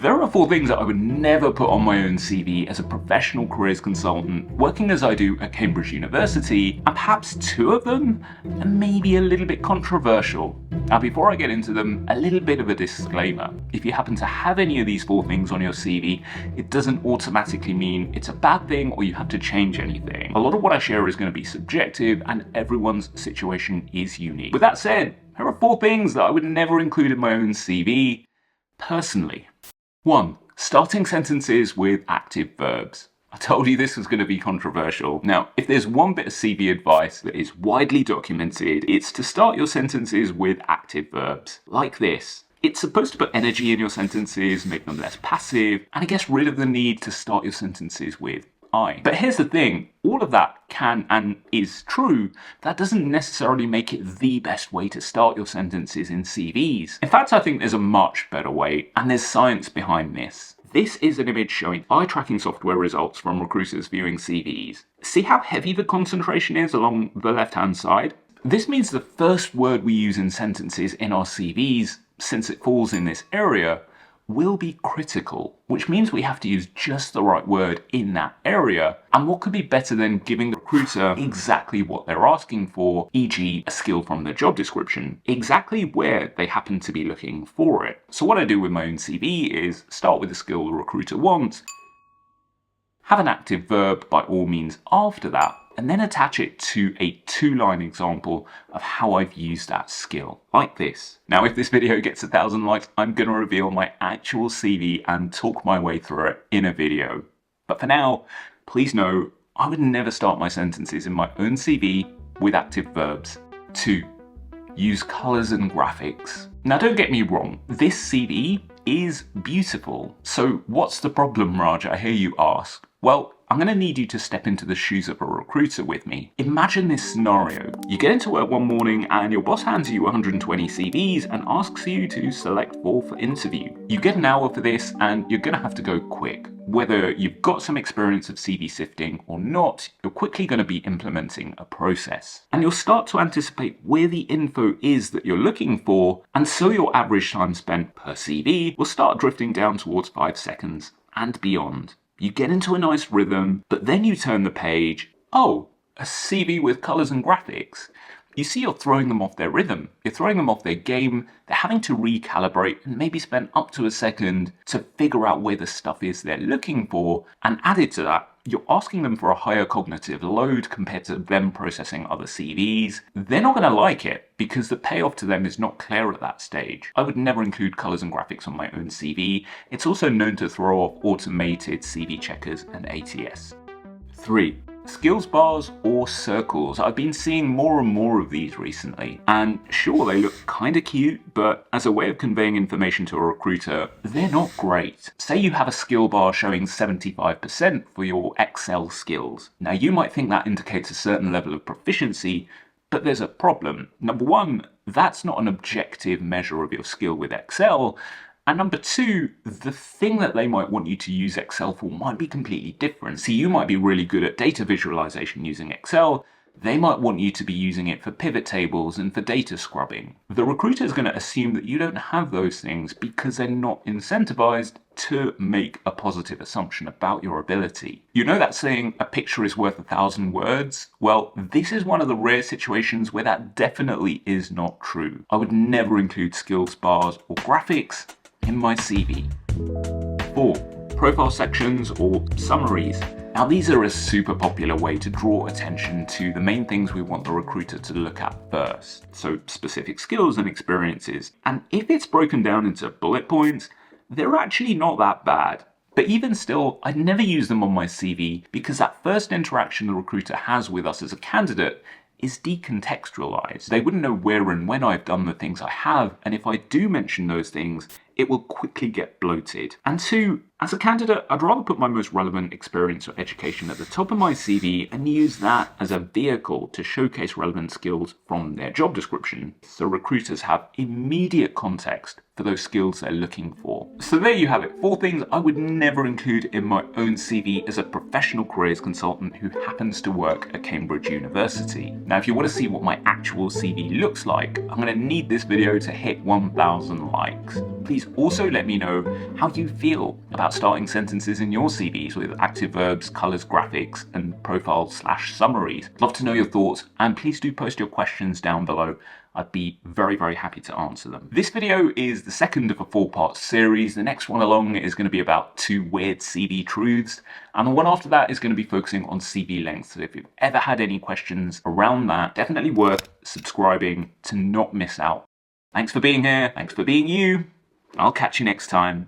There are 4 things that I would never put on my own CV as a professional careers consultant, working as I do at Cambridge University, and perhaps 2 of them are maybe a little bit controversial. Now, before I get into them, a little bit of a disclaimer. If you happen to have any of these 4 things on your CV, it doesn't automatically mean it's a bad thing or you have to change anything. A lot of what I share is going to be subjective and everyone's situation is unique. With that said, here are 4 things that I would never include in my own CV, personally. 1. Starting sentences with active verbs. I told you this was going to be controversial. Now, if there's one bit of CV advice that is widely documented, it's to start your sentences with active verbs, like this. It's supposed to put energy in your sentences, make them less passive, and it gets rid of the need to start your sentences with I. But here's the thing, all of that can and is true. That doesn't necessarily make it the best way to start your sentences in CVs. In fact, I think there's a much better way, and there's science behind this. This is an image showing eye tracking software results from recruiters viewing CVs. See how heavy the concentration is along the left-hand side? This means the first word we use in sentences in our CVs, since it falls in this area, will be critical, which means we have to use just the right word in that area. And what could be better than giving the recruiter exactly what they're asking for, e.g. a skill from the job description, exactly where they happen to be looking for it. So what I do with my own CV is start with the skill the recruiter wants, have an active verb by all means after that, and then attach it to a 2-line example of how I've used that skill, like this. Now, if this video gets 1,000 likes, I'm going to reveal my actual CV and talk my way through it in a video. But for now, please know, I would never start my sentences in my own CV with active verbs. 2. Use colours and graphics. Now, don't get me wrong, this CV is beautiful. So what's the problem, Raj, I hear you ask? Well, I'm going to need you to step into the shoes of a recruiter with me. Imagine this scenario. You get into work one morning and your boss hands you 120 CVs and asks you to select 4 for interview. You get an hour for this and you're going to have to go quick. Whether you've got some experience of CV sifting or not, you're quickly going to be implementing a process. And you'll start to anticipate where the info is that you're looking for, and so your average time spent per CV will start drifting down towards 5 seconds and beyond. You get into a nice rhythm, but then you turn the page. Oh, a CV with colours and graphics. You see you're throwing them off their rhythm. You're throwing them off their game. They're having to recalibrate and maybe spend up to a second to figure out where the stuff is they're looking for. And added to that, you're asking them for a higher cognitive load compared to them processing other CVs. They're not going to like it because the payoff to them is not clear at that stage. I would never include colours and graphics on my own CV. It's also known to throw off automated CV checkers and ATS. 3. Skills bars or circles. I've been seeing more and more of these recently, and sure, they look kind of cute, but as a way of conveying information to a recruiter, they're not great. Say you have a skill bar showing 75% for your Excel skills. Now, you might think that indicates a certain level of proficiency, but there's a problem. Number 1, that's not an objective measure of your skill with Excel. And number 2, the thing that they might want you to use Excel for might be completely different. So you might be really good at data visualization using Excel. They might want you to be using it for pivot tables and for data scrubbing. The recruiter is going to assume that you don't have those things because they're not incentivized to make a positive assumption about your ability. You know that saying, a picture is worth 1,000 words? Well, this is one of the rare situations where that definitely is not true. I would never include skills bars or graphics in my CV. 4. Profile sections or summaries. Now, these are a super popular way to draw attention to the main things we want the recruiter to look at first. So specific skills and experiences. And if it's broken down into bullet points, they're actually not that bad. But even still, I'd never use them on my CV because that first interaction the recruiter has with us as a candidate is decontextualized. They wouldn't know where and when I've done the things I have, and if I do mention those things, it will quickly get bloated. And 2, As a candidate, I'd rather put my most relevant experience or education at the top of my CV and use that as a vehicle to showcase relevant skills from their job description, so recruiters have immediate context for those skills they're looking for. So there you have it, 4 things I would never include in my own CV as a professional careers consultant who happens to work at Cambridge University. Now, if you want to see what my actual CV looks like, I'm going to need this video to hit 1,000 likes. Please also let me know how you feel about starting sentences in your CVs with active verbs, colours, graphics, and profiles/summaries. I'd love to know your thoughts, and please do post your questions down below. I'd be very, very happy to answer them. This video is the second of a 4-part series. The next one along is going to be about 2 weird CV truths, and the one after that is going to be focusing on CV length. So if you've ever had any questions around that, definitely worth subscribing to not miss out. Thanks for being here. Thanks for being you. I'll catch you next time.